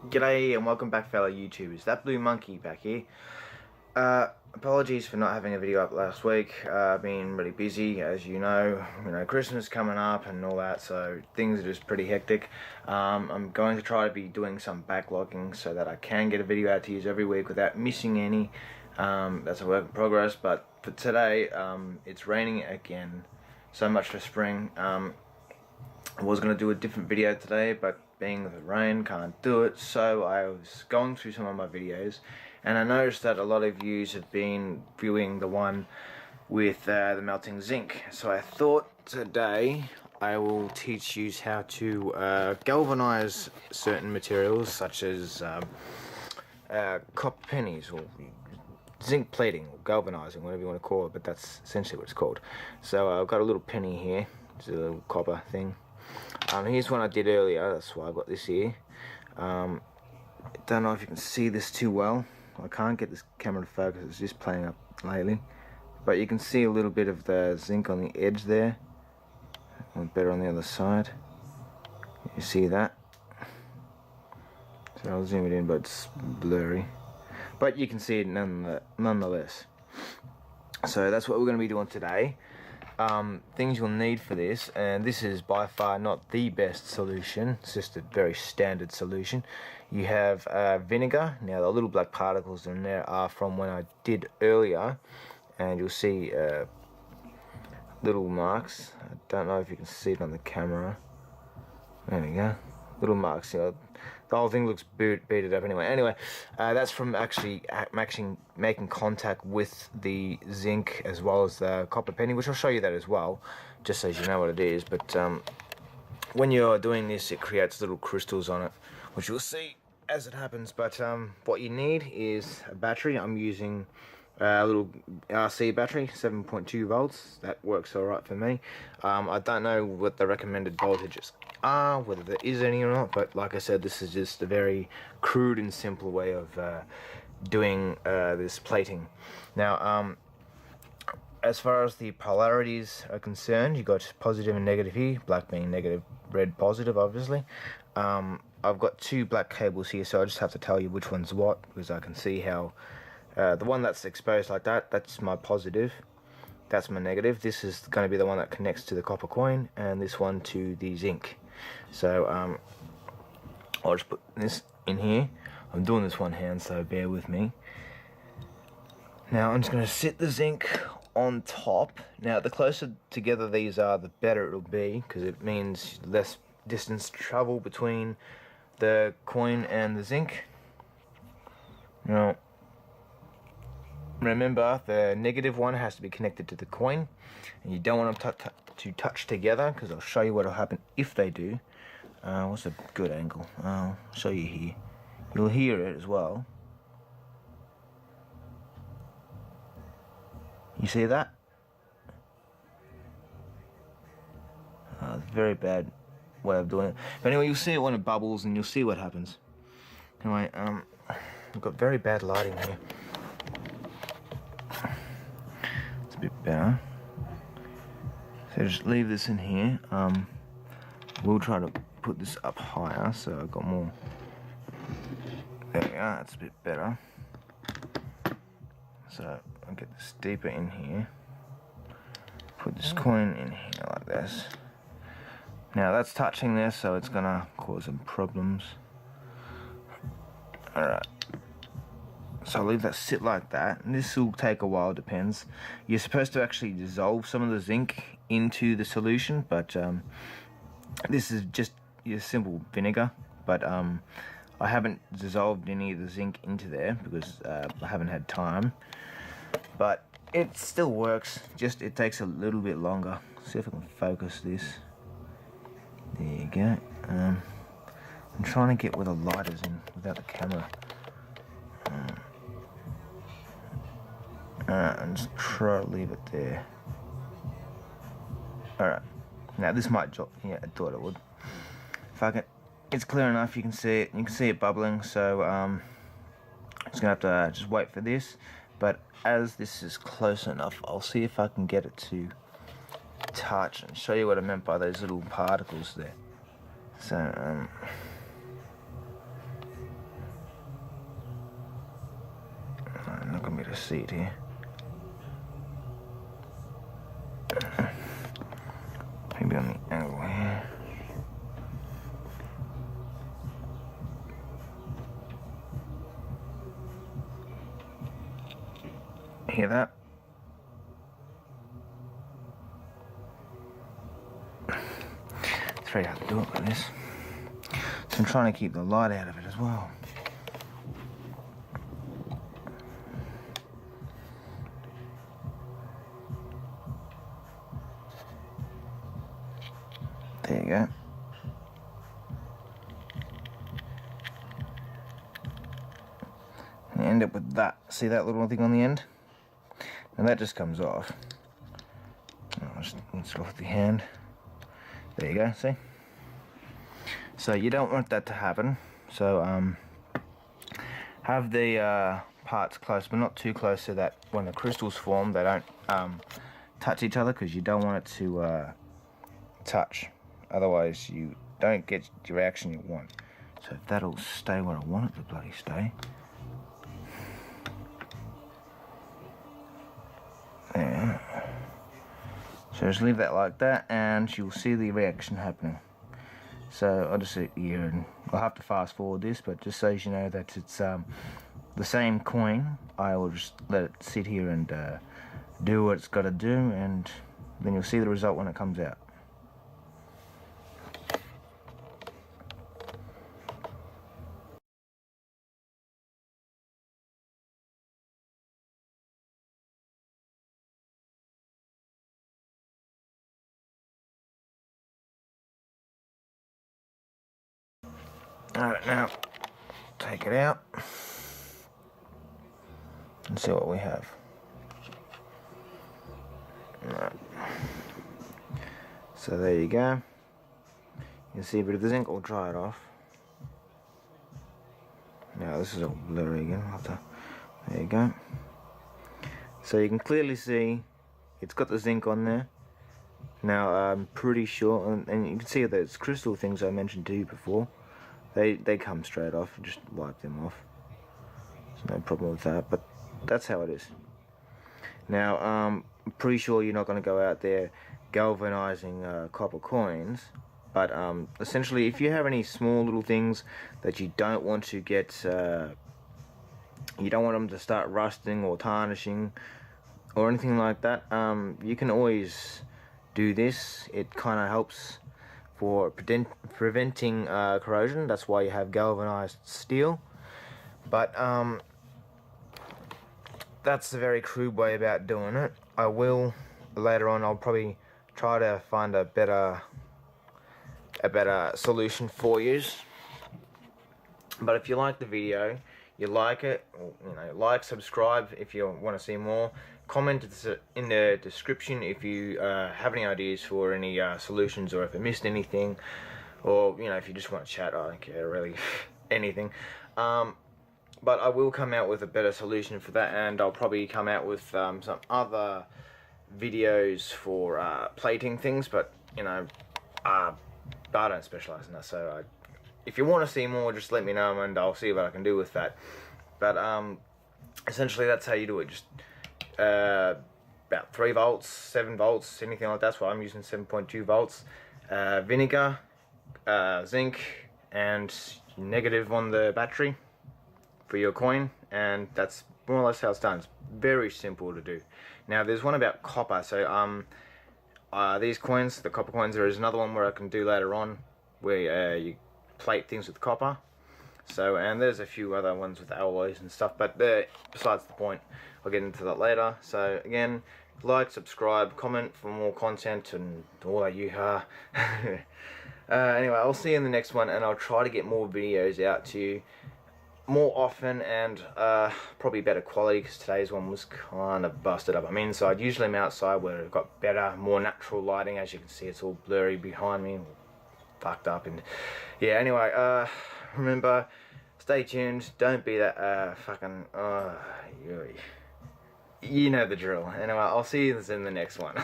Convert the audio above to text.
G'day and welcome back, fellow YouTubers. That blue monkey back here. Apologies for not having a video up last week. I've been really busy, as you know. Christmas coming up and all that, so things are just pretty hectic. I'm going to try to be doing some backlogging so that I can get a video out to you every week without missing any. That's a work in progress, but for today, it's raining again. So much for spring. I was going to do a different video today, but being the rain, can't do it. So I was going through some of my videos, and I noticed that a lot of you have been viewing the one with the melting zinc. So I thought today I will teach you how to galvanize certain materials, such as copper pennies or zinc plating or galvanizing, whatever you want to call it, but that's essentially what it's called. So I've got a little penny here. It's a little copper thing. Here's one I did earlier, that's why I got this here. Don't know if you can see this too well. I can't get this camera to focus, it's just playing up lately. But you can see a little bit of the zinc on the edge there. And better on the other side. You see that? So I'll zoom it in, but it's blurry. But you can see it nonetheless. So that's what we're going to be doing today. Things you'll need for this, and this is by far not the best solution, it's just a very standard solution. You have vinegar. Now the little black particles in there are from when I did earlier, and you'll see little marks. I don't know if you can see it on the camera. There we go, little marks. The whole thing looks beated up anyway. That's from actually making contact with the zinc as well as the copper penny, which I'll show you that as well, just so you know what it is. But when you're doing this, it creates little crystals on it, which you'll see as it happens. But what you need is a battery. I'm using a little RC battery, 7.2 volts. That works alright for me. I don't know what the recommended voltages are, whether there is any or not, but like I said, this is just a very crude and simple way of doing this plating. Now, as far as the polarities are concerned, you've got positive and negative here, black being negative, red positive, obviously. I've got two black cables here, so I just have to tell you which one's what, because I can see how the one that's exposed like that, that's my positive, that's my negative. This is going to be the one that connects to the copper coin, and this one to the zinc. So I'll just put this in here. I'm doing this one hand, so bear with me. Now I'm just going to sit the zinc on top. Now the closer together these are, the better it'll be, because it means less distance travel between the coin and the zinc. Now remember, the negative one has to be connected to the coin, and you don't want them to touch together, because I'll show you what will happen if they do. What's a good angle? I'll show you here. You'll hear it as well. You see that? It's a very bad way of doing it. But anyway, you'll see it when it bubbles, and you'll see what happens. Anyway, I've got very bad lighting here. It's a bit better. So just leave this in here. We'll try to put this up higher, so I've got more. There we are, that's a bit better. So I'll get this deeper in here. Put this coin in here like this. Now that's touching this, so it's gonna cause some problems. Alright. So I'll leave that sit like that, and this will take a while, depends. You're supposed to actually dissolve some of the zinc into the solution, but this is just your simple vinegar. But I haven't dissolved any of the zinc into there because I haven't had time. But it still works, just it takes a little bit longer. See if I can focus this. There you go. I'm trying to get where the light is in without the camera. And just try to leave it there. Alright. Now this might drop. Yeah, I thought it would. Fuck it. It's clear enough, you can see it. You can see it bubbling, so I'm just gonna have to just wait for this. But as this is close enough, I'll see if I can get it to touch and show you what I meant by those little particles there. So to see it here. Maybe on the angle here. Hear that? It's very hard to do it like this. So I'm trying to keep the light out of it as well. There you go. And you end up with that. See that little thing on the end? And that just comes off. I'll just rinse it off with the hand. There you go, see? So you don't want that to happen. So have the parts close, but not too close, so that when the crystals form, they don't touch each other, because you don't want it to touch. Otherwise, you don't get the reaction you want. So if that'll stay where I want it to bloody stay. There. So just leave that like that, and you'll see the reaction happening. So I'll just sit here, and I'll have to fast forward this, but just so you know that it's the same coin, I will just let it sit here and do what it's got to do, and then you'll see the result when it comes out. Alright, now take it out and see what we have. Alright. So there you go. You can see a bit of the zinc. I'll dry it off. Now this is all blurry again. There you go. So you can clearly see it's got the zinc on there. Now I'm pretty sure, and you can see those crystal things I mentioned to you before. They come straight off. Just wipe them off. There's no problem with that, but that's how it is. Now I'm pretty sure you're not going to go out there galvanizing copper coins, but essentially if you have any small little things that you don't want to get, you don't want them to start rusting or tarnishing or anything like that, you can always do this. It kind of helps for preventing corrosion. That's why you have galvanized steel. But that's a very crude way about doing it. I will later on, I'll probably try to find a better solution for you. But if you like the video, you like it, like, subscribe if you want to see more. Comment in the description if you have any ideas for any solutions, or if I missed anything, or if you just want to chat. I don't care really, anything. But I will come out with a better solution for that, and I'll probably come out with some other videos for plating things. But I don't specialize in that, so if you want to see more, just let me know and I'll see what I can do with that. But essentially that's how you do it. Just about 3 volts, 7 volts, anything like that. That's what I'm using, 7.2 volts. Vinegar, zinc, and negative on the battery for your coin, and that's more or less how it's done. It's very simple to do. Now there's one about copper. So these coins, the copper coins, there is another one where I can do later on, where you plate things with copper. So, and there's a few other ones with alloys and stuff, but besides the point, I'll get into that later. So again, like, subscribe, comment for more content and all that you are. Anyway, I'll see you in the next one, and I'll try to get more videos out to you more often, and probably better quality, because today's one was kind of busted up. I'm inside. Usually I'm outside where I've got better, more natural lighting. As you can see, it's all blurry behind me, fucked up. And yeah, anyway, remember, stay tuned. Don't be that fucking you know the drill. Anyway, I'll see you in the next one.